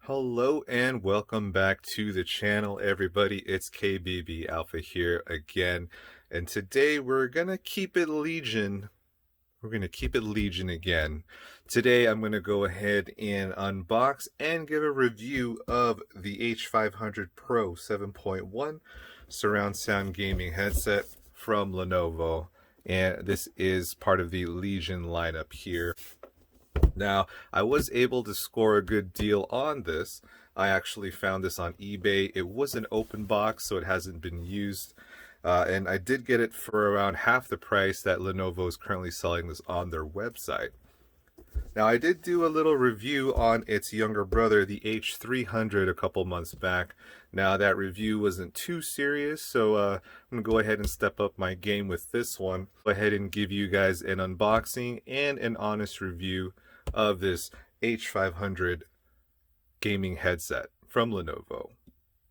Hello and welcome back to the channel, everybody. It's KBB Alpha here again, and today we're gonna keep it Legion. We're gonna keep it Legion again. Today I'm gonna go ahead and unbox and give a review of the H500 Pro 7.1 surround sound gaming headset from Lenovo, and this is part of the Legion lineup here. Now, I was able to score a good deal on this. I actually found this on eBay. It was an open box, so it hasn't been used. And I did get it for around half the price that Lenovo is currently selling this on their website. Now, I did do a little review on its younger brother, the H300, a couple months back. Now, that review wasn't too serious, so I'm going to go ahead and step up my game with this one. Go ahead and give you guys an unboxing and an honest review of this H500 gaming headset from Lenovo.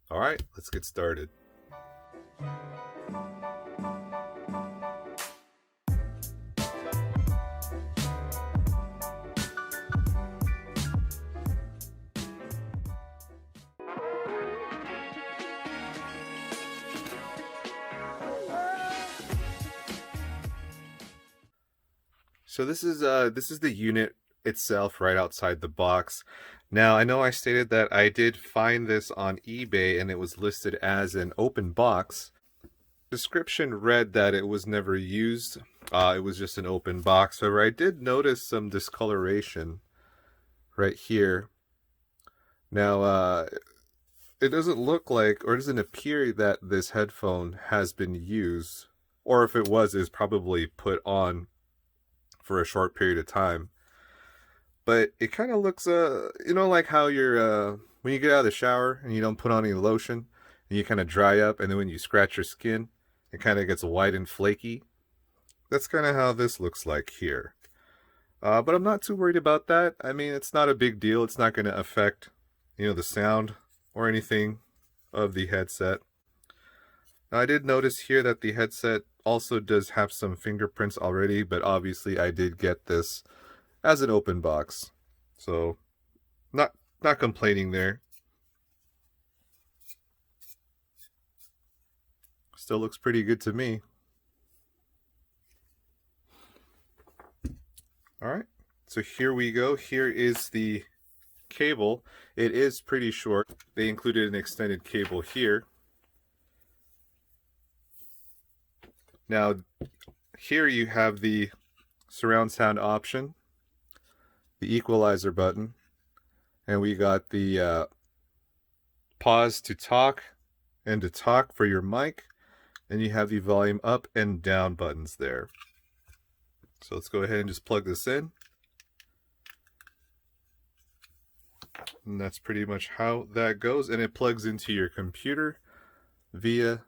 All right, let's get started. So this is the unit itself right outside the box. Now, I know I stated that I did find this on eBay and it was listed as an open box. Description read that it was never used. It was just an open box. However, I did notice some discoloration right here. Now, it doesn't look like, or it doesn't appear that this headphone has been used, or if it was, is probably put on for a short period of time. But it kind of looks, like how you're, when you get out of the shower and you don't put on any lotion, and you kind of dry up, and then when you scratch your skin, it kind of gets white and flaky. That's kind of how this looks like here. But I'm not too worried about that. I mean, it's not a big deal. It's not going to affect, the sound or anything of the headset. Now, I did notice here that the headset also does have some fingerprints already, but obviously I did get this as an open box, so not complaining there. Still looks pretty good to me. All right, so here we go. Here is the cable. It is pretty short. They included an extended cable here. Now, here you have the surround sound option, the equalizer button, and we got the pause to talk and to talk for your mic, and you have the volume up and down buttons there. So let's go ahead and just plug this in. And that's pretty much how that goes, and it plugs into your computer via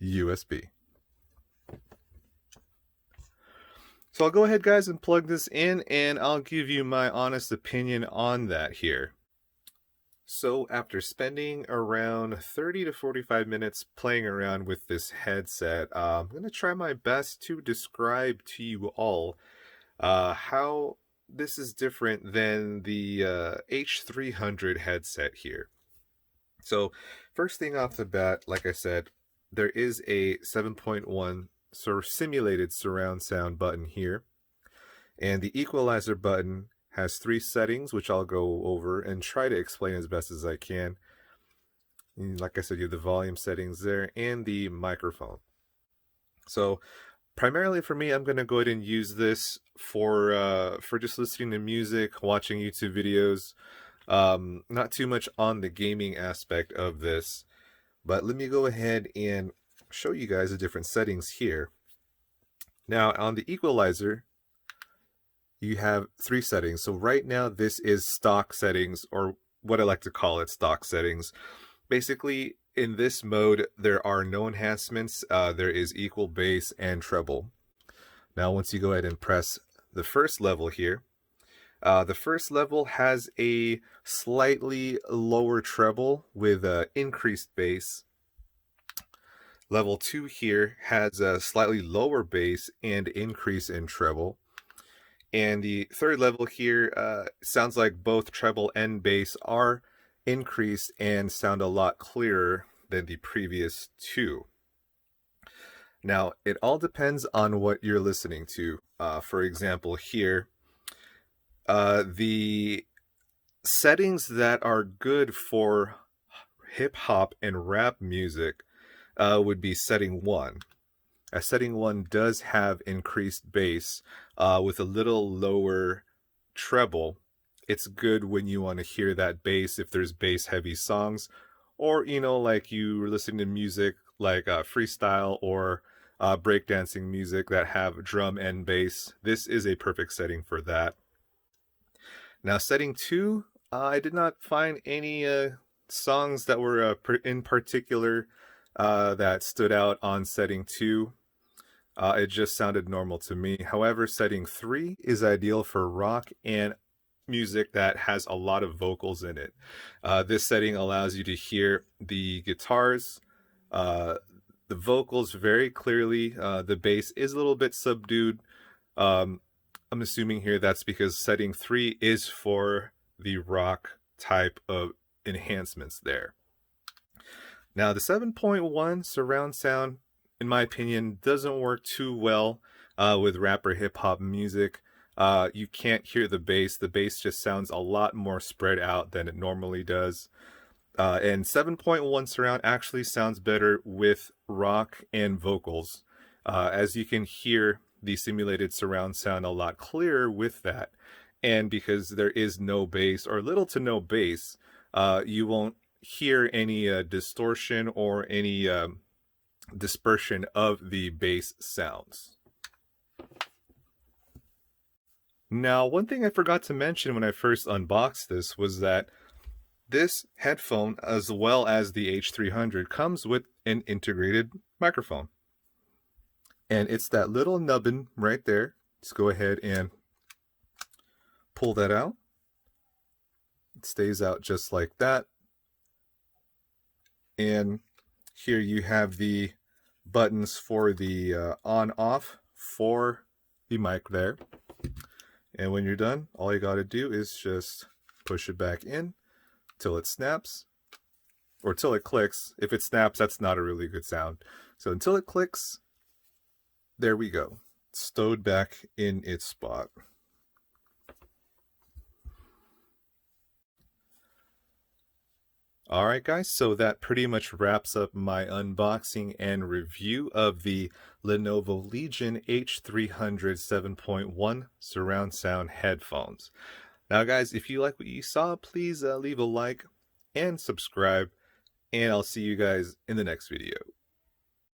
USB. So I'll go ahead, guys, and plug this in, and I'll give you my honest opinion on that here. So after spending around 30 to 45 minutes playing around with this headset, I'm going to try my best to describe to you all how this is different than the H300 headset here. So first thing off the bat, like I said, there is a 7.1 simulated surround sound button here, and the equalizer button has 3 settings, which I'll go over and try to explain as best as I can. And like I said, you have the volume settings there and the microphone. So primarily for me, I'm going to go ahead and use this for just listening to music, watching YouTube videos. Not too much on the gaming aspect of this, but let me go ahead and show you guys the different settings here. Now, on the equalizer, you have 3 settings. So right now, this is stock settings, or what I like to call it, stock settings. Basically, in this mode, there are no enhancements. There is equal, bass, and treble. Now, once you go ahead and press the first level here, the first level has a slightly lower treble with increased bass. Level 2 here has a slightly lower bass and increase in treble. And the third level here sounds like both treble and bass are increased and sound a lot clearer than the previous two. Now, it all depends on what you're listening to. For example, here, the settings that are good for hip hop and rap music would be setting 1. Setting 1 does have increased bass with a little lower treble. It's good when you want to hear that bass if there's bass heavy songs, or like you were listening to music like freestyle or breakdancing music that have drum and bass. This is a perfect setting for that. Now, setting 2, I did not find any songs that were in particular that stood out on setting 2. It just sounded normal to me. However, setting 3 is ideal for rock and music that has a lot of vocals in it. This setting allows you to hear the guitars, the vocals very clearly. The bass is a little bit subdued. I'm assuming here that's because setting 3 is for the rock type of enhancements there. Now, the 7.1 surround sound, in my opinion, doesn't work too well with rap or hip hop music. You can't hear the bass. The bass just sounds a lot more spread out than it normally does. And 7.1 surround actually sounds better with rock and vocals. As you can hear the simulated surround sound a lot clearer with that. And because there is no bass or little to no bass, you won't hear any distortion or any dispersion of the bass sounds. Now, one thing I forgot to mention when I first unboxed this was that this headphone, as well as the H500, comes with an integrated microphone. And it's that little nubbin right there. Just go ahead and pull that out. It stays out just like that. And here you have the buttons for the on-off for the mic there. And when you're done, all you got to do is just push it back in till it snaps, or till it clicks. If it snaps, that's not a really good sound. So until it clicks, there we go. It's stowed back in its spot. Alright guys, so that pretty much wraps up my unboxing and review of the Lenovo Legion H500 7.1 surround sound headphones. Now guys, if you like what you saw, please leave a like and subscribe, and I'll see you guys in the next video.